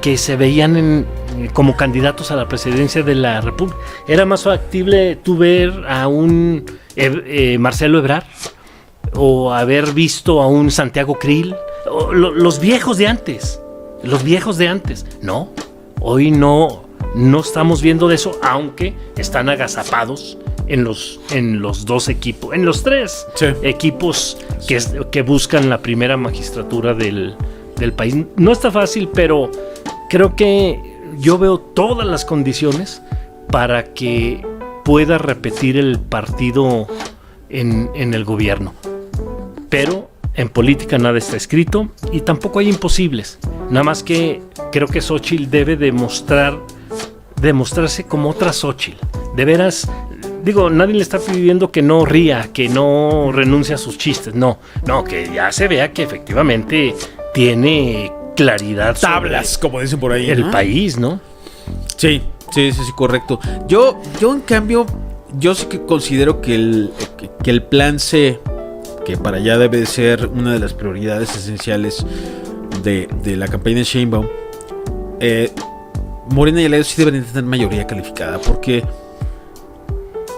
que se veían como candidatos a la presidencia de la República. Era más factible tú ver a un Marcelo Ebrard o haber visto a un Santiago Krill, los viejos de antes. No, hoy no estamos viendo de eso, aunque están agazapados en los dos equipos, en los tres equipos que buscan la primera magistratura del país. No está fácil, pero creo que yo veo todas las condiciones para que pueda repetir el partido en el gobierno. Pero en política nada está escrito y tampoco hay imposibles. Nada más que creo que Xóchitl debe demostrarse como otra Xóchitl. De veras, digo, nadie le está pidiendo que no ría, que no renuncie a sus chistes. No, que ya se vea que efectivamente tiene claridad, tablas, como dicen por ahí, el país, ¿no? Sí, correcto. Yo en cambio, yo sí que considero que el plan C, que para allá debe de ser una de las prioridades esenciales de la campaña de Sheinbaum, Morena y Aliados sí deben tener mayoría calificada, porque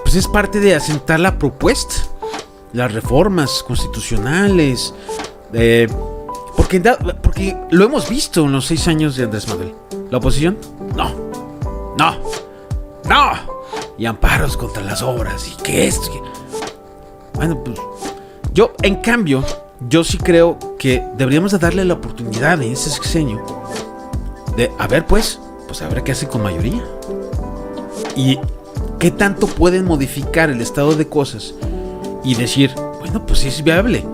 pues es parte de asentar la propuesta, las reformas constitucionales, porque lo hemos visto en los 6 años de Andrés Manuel. ¿La oposición? No. Y amparos contra las obras. ¿Y qué es? Bueno, pues yo, en cambio, yo sí creo que deberíamos de darle la oportunidad en ese sexenio de, a ver, pues a ver qué hace con mayoría. Y qué tanto pueden modificar el estado de cosas y decir, bueno, pues sí es viable.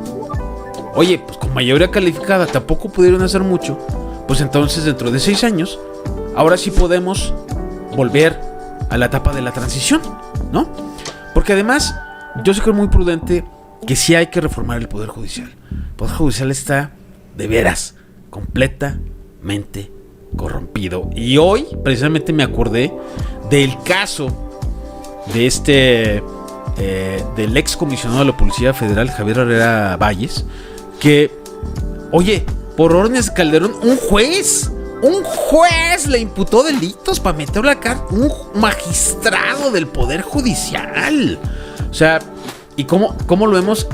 Oye, pues con mayoría calificada tampoco pudieron hacer mucho. Pues entonces dentro de 6 años, ahora sí podemos volver a la etapa de la transición, ¿no? Porque además, yo sí creo muy prudente que sí hay que reformar el Poder Judicial. El Poder Judicial está, de veras, completamente corrompido. Y hoy, precisamente, me acordé del caso de del ex comisionado de la Policía Federal, Javier Herrera Valles, que, oye, por órdenes de Calderón, un juez le imputó delitos para meterlo a la cárcel, un magistrado del Poder Judicial. O sea, y cómo lo vemos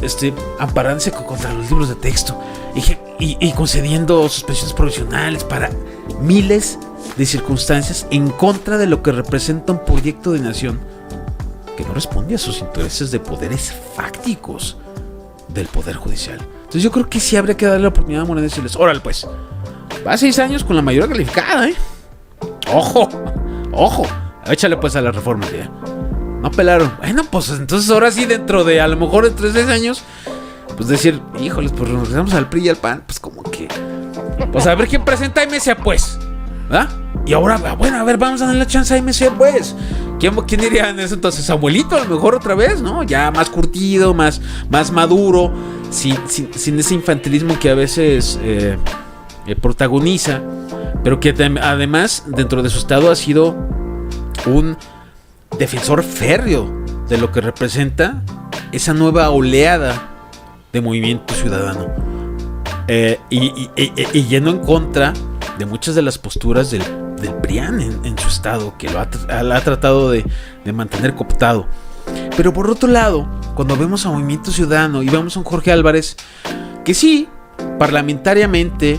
amparándose contra los libros de texto y concediendo suspensiones provisionales para miles de circunstancias en contra de lo que representa un proyecto de nación que no responde a sus intereses de poderes fácticos del Poder Judicial. Entonces yo creo que sí habría que darle la oportunidad a Morena y decirles, órale pues, va a 6 años con la mayoría calificada, Ojo, échale pues a la reforma, ya. No pelaron. Bueno, pues entonces ahora sí, dentro de a lo mejor entre 6 años, pues decir, híjoles, pues regresamos al PRI y al PAN, pues como que, pues a ver quién presenta a MC, pues, ¿verdad? Y ahora, bueno, a ver, vamos a darle la chance a MC, pues. ¿Quién diría en eso entonces? Samuelito, a lo mejor otra vez, ¿no? Ya más curtido, más maduro, sin ese infantilismo que a veces protagoniza, pero que además, dentro de su estado, ha sido un defensor férreo de lo que representa esa nueva oleada de movimiento ciudadano, y yendo en contra de muchas de las posturas del PRIAN en su estado, que lo ha tratado de mantener cooptado. Pero por otro lado, cuando vemos a Movimiento Ciudadano y vemos a un Jorge Álvarez, que sí, parlamentariamente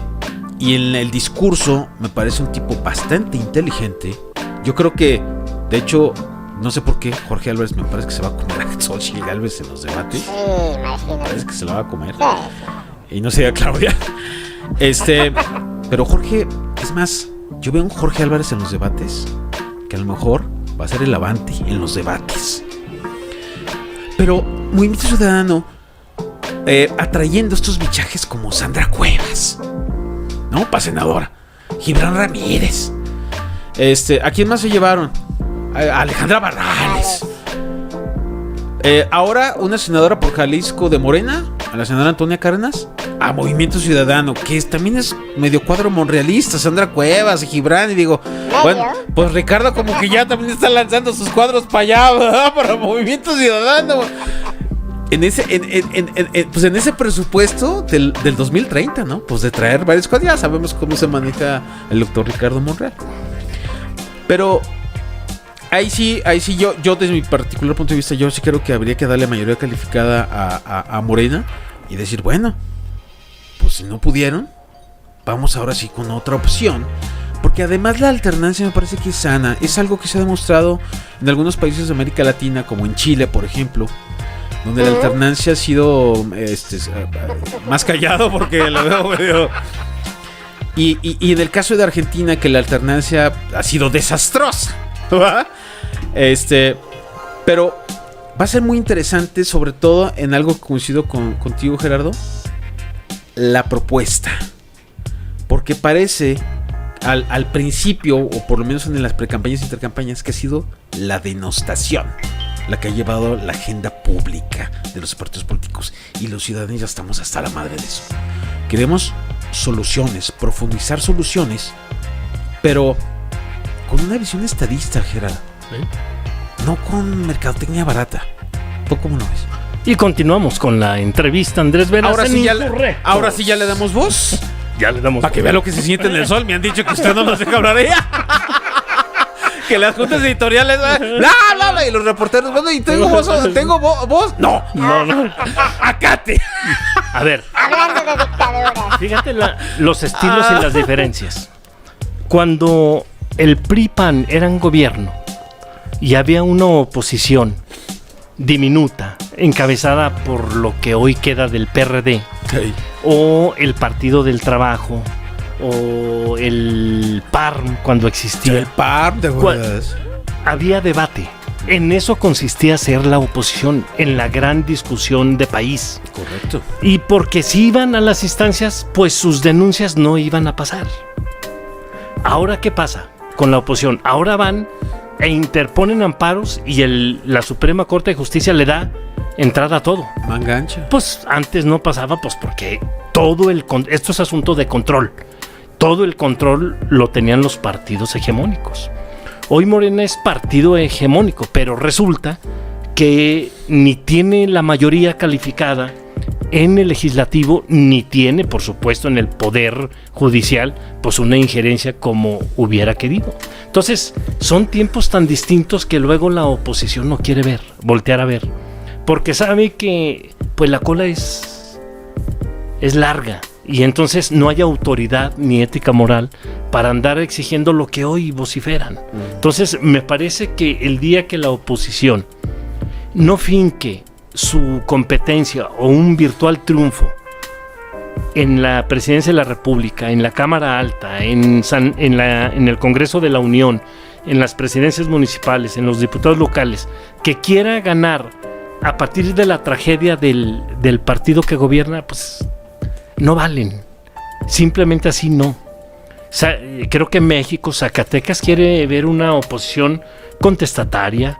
y en el discurso me parece un tipo bastante inteligente. Yo creo que, de hecho, no sé por qué Jorge Álvarez me parece que se va a comer a Xochitl Gálvez en los debates. Sí, imagínate. Parece que se la va a comer. Sí. Y no sé, Claudia. Pero Jorge, es más, yo veo a un Jorge Álvarez en los debates que a lo mejor va a ser el avante en los debates. Pero Movimiento Ciudadano atrayendo estos bichajes como Sandra Cuevas, ¿no? Para senadora. Gibran Ramírez. ¿A quién más se llevaron? A Alejandra Barrales. Ahora una senadora por Jalisco de Morena, a la senadora Antonia Cárdenas, a Movimiento Ciudadano, que también es medio cuadro monrealista, Sandra Cuevas y Gibran, y digo, bueno, pues Ricardo como que ya también está lanzando sus cuadros para allá, ¿verdad? Para Movimiento Ciudadano. En ese presupuesto del 2030, ¿no? Pues de traer varios cuadros, ya sabemos cómo se maneja el doctor Ricardo Monreal. Pero ahí sí, yo desde mi particular punto de vista, yo sí creo que habría que darle mayoría calificada a Morena y decir, bueno, pues si no pudieron, vamos ahora sí con otra opción. Porque además la alternancia me parece que es sana. Es algo que se ha demostrado en algunos países de América Latina, como en Chile, por ejemplo, donde la alternancia ha sido más callado, porque lo veo medio... Y en el caso de Argentina, que la alternancia ha sido desastrosa, ¿verdad? Pero va a ser muy interesante, sobre todo en algo que coincido contigo, Gerardo, la propuesta. Porque parece al principio, o por lo menos en las precampañas e intercampañas, que ha sido la denostación la que ha llevado la agenda pública de los partidos políticos. Y los ciudadanos ya estamos hasta la madre de eso. Queremos soluciones, profundizar soluciones, pero con una visión estadista, Gerardo. ¿Sí? No con mercadotecnia barata. ¿Tú cómo lo ves? Y continuamos con la entrevista, Andrés Veras. Ahora sí ya le damos voz. Ya le damos. Para que vea lo que se siente en el sol. Me han dicho que usted no nos deja hablar ella. Que las juntas editoriales, bla, bla, bla, y los reporteros, bueno, y tengo voz. No. Acate. A ver. Hablando de dictadura. Fíjate los estilos y las diferencias. Cuando el PRI-PAN eran gobierno y había una oposición diminuta, encabezada por lo que hoy queda del PRD, okay, o el Partido del Trabajo, o el PARM cuando existía. El PARM, de verdad. Había debate. En eso consistía ser la oposición, en la gran discusión de país. Correcto. Y porque si iban a las instancias, pues sus denuncias no iban a pasar. Ahora, ¿qué pasa con la oposición? Ahora van e interponen amparos y la Suprema Corte de Justicia le da entrada a todo. Manga ancha. Pues antes no pasaba, pues porque esto es asunto de control. Todo el control lo tenían los partidos hegemónicos. Hoy Morena es partido hegemónico, pero resulta que ni tiene la mayoría calificada en el legislativo, ni tiene, por supuesto, en el poder judicial, pues una injerencia como hubiera querido. Entonces, son tiempos tan distintos que luego la oposición no quiere voltear a ver, porque sabe que pues la cola es larga y entonces no hay autoridad ni ética moral para andar exigiendo lo que hoy vociferan. Entonces, me parece que el día que la oposición no finque su competencia o un virtual triunfo en la Presidencia de la República, en la Cámara Alta, en el Congreso de la Unión, en las presidencias municipales, en los diputados locales, que quiera ganar a partir de la tragedia del partido que gobierna, pues no valen. Simplemente así no. Creo que México, Zacatecas, quiere ver una oposición contestataria,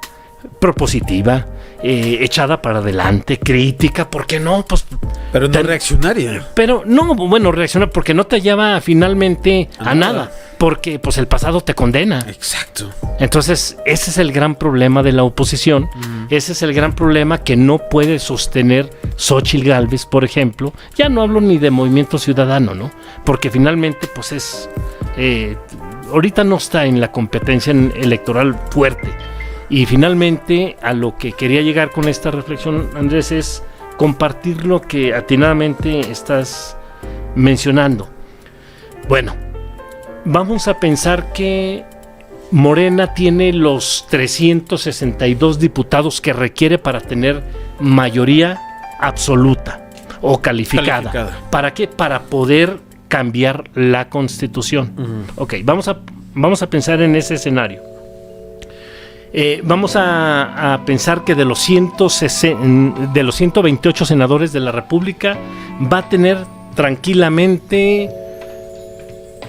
propositiva, echada para adelante, crítica, ¿por qué no? Pues, pero no reaccionaria. Pero no, bueno, reacciona porque no te lleva finalmente a nada, porque pues el pasado te condena. Exacto. Entonces, ese es el gran problema de la oposición, ese es el gran problema que no puede sostener Xóchitl Gálvez, por ejemplo. Ya no hablo ni de Movimiento Ciudadano, ¿no? Porque finalmente, pues ahorita no está en la competencia electoral fuerte. Y finalmente, a lo que quería llegar con esta reflexión, Andrés, es compartir lo que atinadamente estás mencionando. Bueno, vamos a pensar que Morena tiene los 362 diputados que requiere para tener mayoría absoluta o calificada. ¿Para qué? Para poder cambiar la Constitución. Ok, vamos a pensar en ese escenario. Vamos a pensar que de los 128 senadores de la República va a tener tranquilamente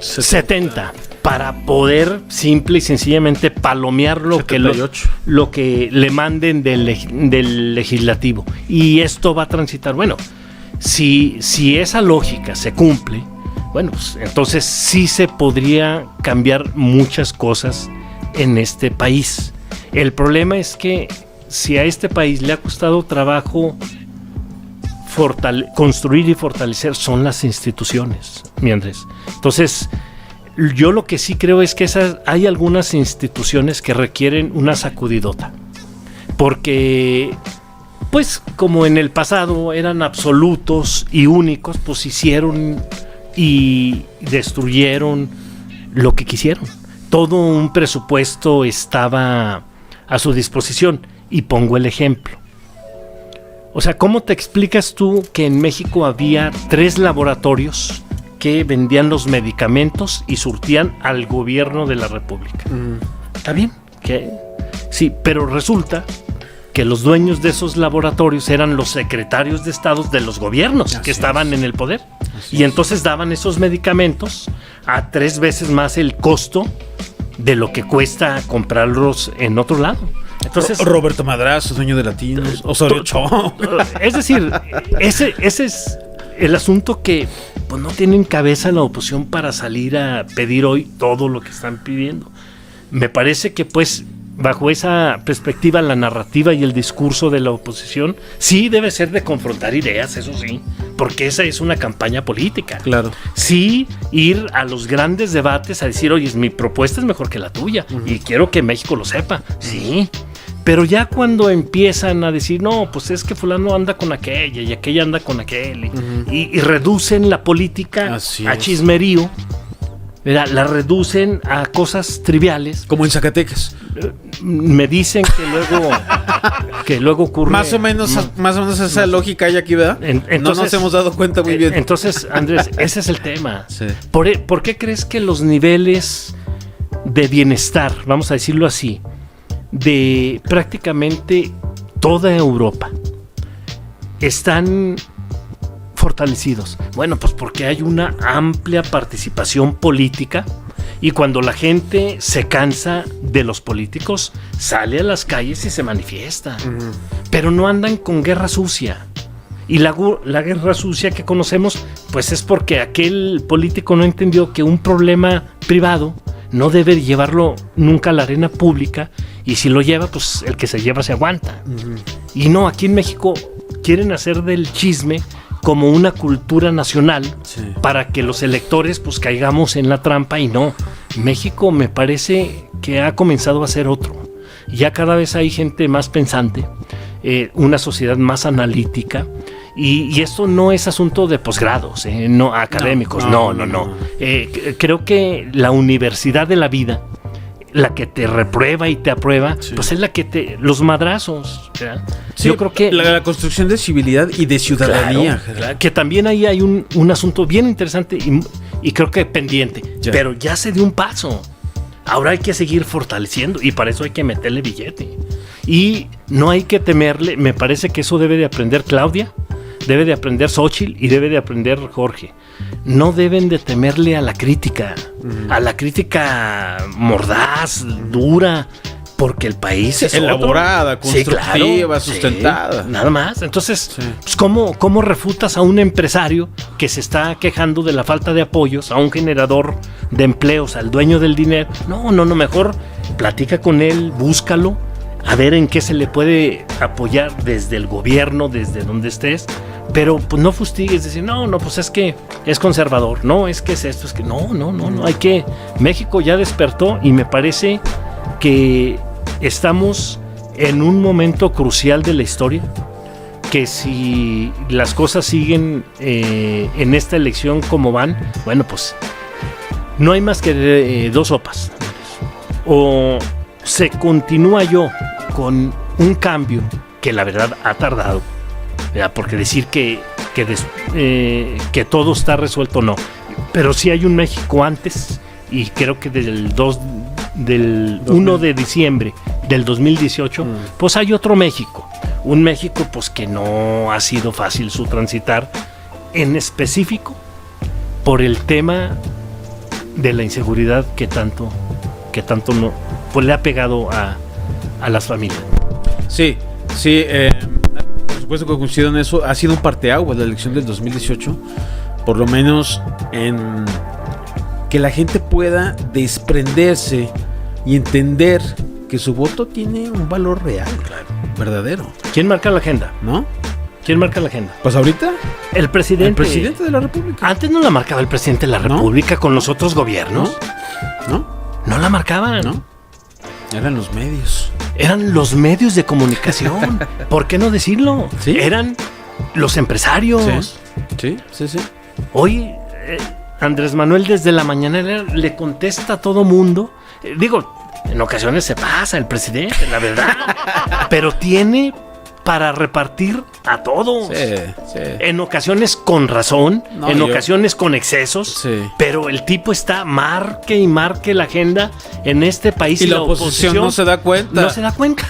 70 para poder simple y sencillamente palomear lo que le manden del legislativo. Y esto va a transitar. Bueno, si esa lógica se cumple, bueno, pues entonces sí se podría cambiar muchas cosas en este país. El problema es que si a este país le ha costado trabajo construir y fortalecer, son las instituciones, mi Andrés. Entonces, yo lo que sí creo es que hay algunas instituciones que requieren una sacudidota. Porque, pues, como en el pasado eran absolutos y únicos, pues hicieron y destruyeron lo que quisieron. Todo un presupuesto estaba a su disposición. Y pongo el ejemplo. O sea, ¿cómo te explicas tú que en México había 3 laboratorios que vendían los medicamentos y surtían al gobierno de la República? ¿Está bien? Sí, pero resulta que los dueños de esos laboratorios eran los secretarios de Estado de los gobiernos que estaban en el poder. Y entonces daban esos medicamentos a 3 veces más el costo de lo que cuesta comprarlos en otro lado. Entonces, Roberto Madrazo, dueño de Latinos, Osorio Chong. Es decir, ese es el asunto que pues, no tienen cabeza la oposición para salir a pedir hoy todo lo que están pidiendo. Me parece que pues bajo esa perspectiva la narrativa y el discurso de la oposición sí debe ser de confrontar ideas, eso sí, porque esa es una campaña política. Claro. Sí, ir a los grandes debates a decir, oye, mi propuesta es mejor que la tuya y quiero que México lo sepa. Sí, pero ya cuando empiezan a decir, no, pues es que fulano anda con aquella y aquella anda con aquel y reducen la política a chismerío, ¿verdad? La reducen a cosas triviales. Como en Zacatecas. Me dicen que luego ocurre. Más o menos esa lógica hay aquí, ¿verdad? Entonces, no nos hemos dado cuenta muy bien. Entonces, Andrés, ese es el tema. Sí. ¿Por qué crees que los niveles de bienestar, vamos a decirlo así, de prácticamente toda Europa están fortalecidos? Bueno, pues porque hay una amplia participación política Y cuando la gente se cansa de los políticos, sale a las calles y se manifiesta. Pero no andan con guerra sucia. Y la guerra sucia que conocemos, pues es porque aquel político no entendió que un problema privado no debe llevarlo nunca a la arena pública, y si lo lleva, pues el que se lleva se aguanta. Y no, aquí en México quieren hacer del chisme como una cultura nacional, para que los electores pues caigamos en la trampa, y no. México me parece que ha comenzado a ser otro. Ya cada vez hay gente más pensante, una sociedad más analítica, y esto no es asunto de posgrados, no académicos, no. Creo que la universidad de la vida, la que te reprueba y te aprueba, pues es la que los madrazos, ¿verdad? Sí, yo creo que la construcción de civilidad y de ciudadanía. Claro, que también ahí hay un asunto bien interesante y creo que pendiente, pero ya se dio un paso. Ahora hay que seguir fortaleciendo, y para eso hay que meterle billete. Y no hay que temerle, me parece que eso debe de aprender Claudia, debe de aprender Xóchitl y debe de aprender Jorge. No deben de temerle a la crítica mordaz, dura, porque el país es elaborada, constructiva, sí, sustentada. Sí, nada más. Entonces, pues, ¿cómo refutas a un empresario que se está quejando de la falta de apoyos, a un generador de empleos, al dueño del dinero? No, mejor platica con él, búscalo, a ver en qué se le puede apoyar desde el gobierno, desde donde estés. Pero pues no fustigues, decir, no, pues es que es conservador, no, es que es esto, es que no, hay que... México ya despertó, y me parece que estamos en un momento crucial de la historia, que si las cosas siguen en esta elección como van, bueno, pues no hay más que dos sopas. O se continúa con un cambio que la verdad ha tardado, porque decir que todo está resuelto, no, pero sí hay un México antes, y creo que del 1 de diciembre del 2018 pues hay otro México, un México pues que no ha sido fácil su transitar, en específico por el tema de la inseguridad que tanto no, pues le ha pegado a las familias. Sí, por supuesto que coincido en eso. Ha sido un parteaguas la elección del 2018, por lo menos en que la gente pueda desprenderse y entender que su voto tiene un valor real, verdadero. ¿Quién marca la agenda? ¿No? ¿Quién marca la agenda? Pues ahorita el presidente. El presidente de la República. Antes no la marcaba el presidente de la República, con los otros gobiernos. No la marcaban. No. Eran los medios. Eran los medios de comunicación. ¿Por qué no decirlo? ¿Sí? Eran los empresarios. Sí. Hoy Andrés Manuel desde la mañanera le contesta a todo mundo. En ocasiones se pasa el presidente, la verdad. Pero tiene para repartir a todos. Sí. En ocasiones con razón, ocasiones con excesos. Sí. Pero el tipo está marque y marque la agenda en este país. Y la oposición no se da cuenta. No se da cuenta.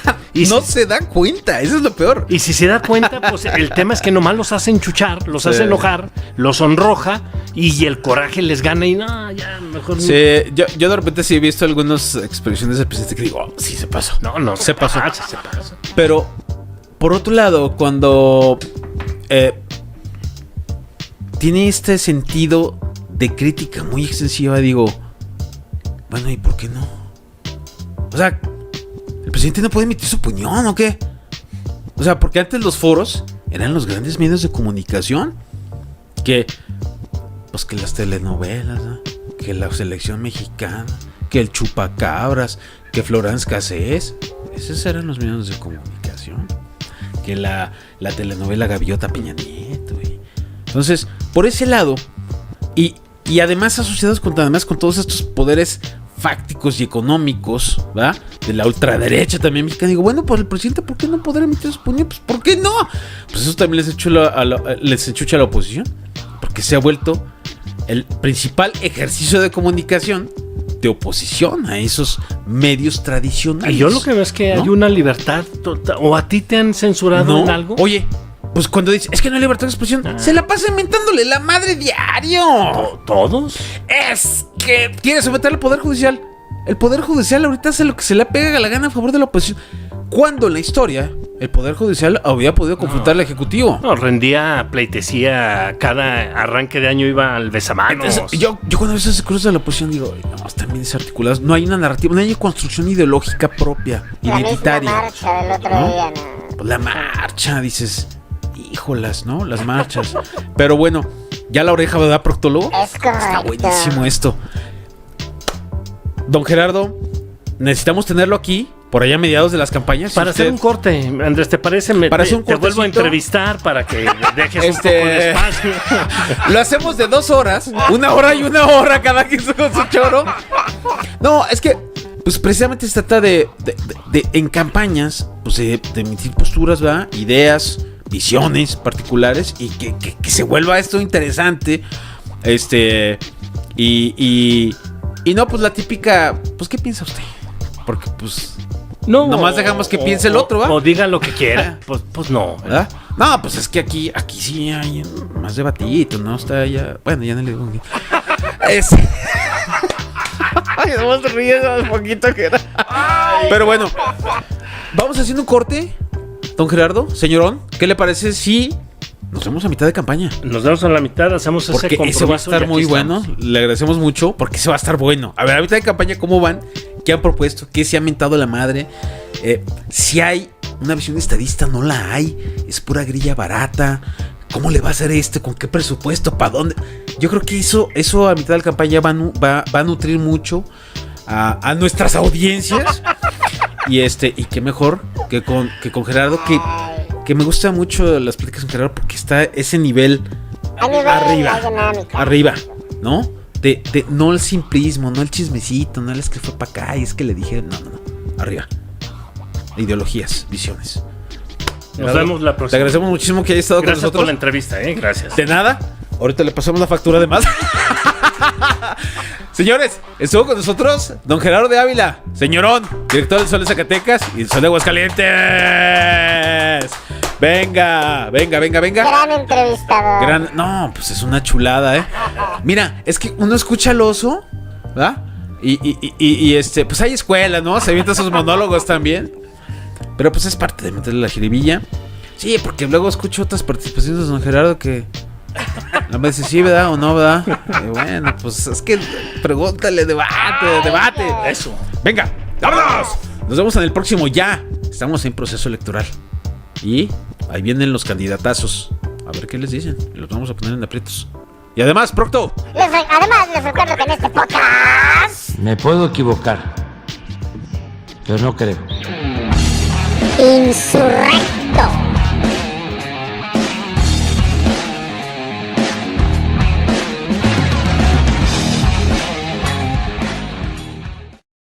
Se da cuenta, eso es lo peor. Y si se da cuenta, pues el tema es que nomás los hace enchuchar, los hace enojar, los sonroja, y el coraje les gana, y no, ya mejor. Sí, yo de repente sí he visto algunas expresiones del presidente que digo, sí se pasó. No, se pasó. Se pasó. Pero por otro lado, cuando tiene este sentido de crítica muy extensiva, digo, bueno, ¿y por qué no? O sea, ¿el presidente no puede emitir su opinión o qué? O sea, porque antes los foros eran los grandes medios de comunicación, que las telenovelas, ¿no? Que la selección mexicana, que el chupacabras, que Florence Cassés, esos eran los medios de comunicación. Que la telenovela Gaviota Peña Nieto. Entonces, por ese lado, y además asociados con todos estos poderes fácticos y económicos, ¿verdad? De la ultraderecha también mexicana, digo, bueno, pues el presidente, ¿por qué no podrá emitir su opinión? Pues, ¿por qué no? Pues eso también les enchucha a la oposición, porque se ha vuelto el principal ejercicio de comunicación de oposición a esos medios tradicionales. Y yo lo que veo es que hay una libertad total. ¿O a ti te han censurado en algo? Oye, pues cuando dice, es que no hay libertad de expresión, se la pasa inventándole la madre diario. ¿Todos? Es que quiere someter al Poder Judicial. El Poder Judicial ahorita hace lo que se le pega a la gana a favor de la oposición. Cuando en la historia el Poder Judicial había podido confrontar al Ejecutivo. No, rendía pleitesía, cada arranque de año iba al besamanos. Entonces, yo cuando a veces se cruza la oposición digo, no, están bien desarticulados. No hay una narrativa, no hay construcción ideológica propia, identitaria. La misma marcha del otro día, ¿no? Pues la marcha, dices, híjolas, ¿no? Las marchas. Pero bueno, ya la oreja, ¿verdad, proctólogo? Es correcto. Está buenísimo esto. Don Gerardo, necesitamos tenerlo aquí por allá a mediados de las campañas. Para hacer un corte, Andrés, ¿te parece? Te vuelvo a entrevistar para que dejes un poco de espacio. Lo hacemos de 2 horas, 1 hora y 1 hora cada quien con su choro. No, es que pues precisamente se trata de en campañas, pues de emitir posturas, ¿verdad? Ideas, visiones particulares y que se vuelva esto interesante. Y no, pues la típica, pues ¿qué piensa usted? Porque pues no, nomás dejamos que piense el otro, ¿va? O diga lo que quiera. Pues no, ¿verdad? No, pues es que aquí sí hay más debatito, ¿no? Está ya. Bueno, ya no le digo. Ay, nomás te ríes un poquito que era. Pero bueno, vamos haciendo un corte, don Gerardo, señorón. ¿Qué le parece si nos vemos a mitad de campaña? Nos vemos a la mitad, hacemos ese compromiso. Porque ese va a estar muy bueno. Le agradecemos mucho porque ese va a estar bueno. A ver, a mitad de campaña, ¿cómo van? ¿Qué han propuesto? ¿Qué se ha mentado la madre? Si hay una visión estadista, no la hay. Es pura grilla barata. ¿Cómo le va a hacer ¿Con qué presupuesto? ¿Para dónde? Yo creo que eso a mitad de la campaña va a nutrir mucho a nuestras audiencias. Y qué mejor que con Gerardo, que me gusta mucho las pláticas con Gerardo porque está ese nivel arriba, ¿no? No el simplismo, no el chismecito, no el es que fue para acá y es que le dije, no, arriba. Ideologías, visiones. Nos vemos la próxima. Te agradecemos muchísimo que hayas estado con nosotros. Gracias por la entrevista, gracias. De nada. Ahorita le pasamos la factura de más. Señores, estuvo con nosotros don Gerardo de Ávila, señorón, director del Sol de Zacatecas y el Sol de Aguascalientes. Venga. Gran entrevistador. No, pues es una chulada, Mira, es que uno escucha al oso, ¿verdad? Y pues hay escuela, ¿no? Se avienta sus monólogos también. Pero pues es parte de meterle la jiribilla. Sí, porque luego escucho otras participaciones de don Gerardo que no me dice sí, ¿verdad? O no, ¿verdad? Bueno, pues es que pregúntale, debate. Eso. Venga, ¡vámonos! Nos vemos en el próximo ya. Estamos en proceso electoral. Y ahí vienen los candidatazos. A ver qué les dicen. Los vamos a poner en aprietos. Y además, Procto. Además, les recuerdo que en este podcast me puedo equivocar, pero no creo. Insurrecto.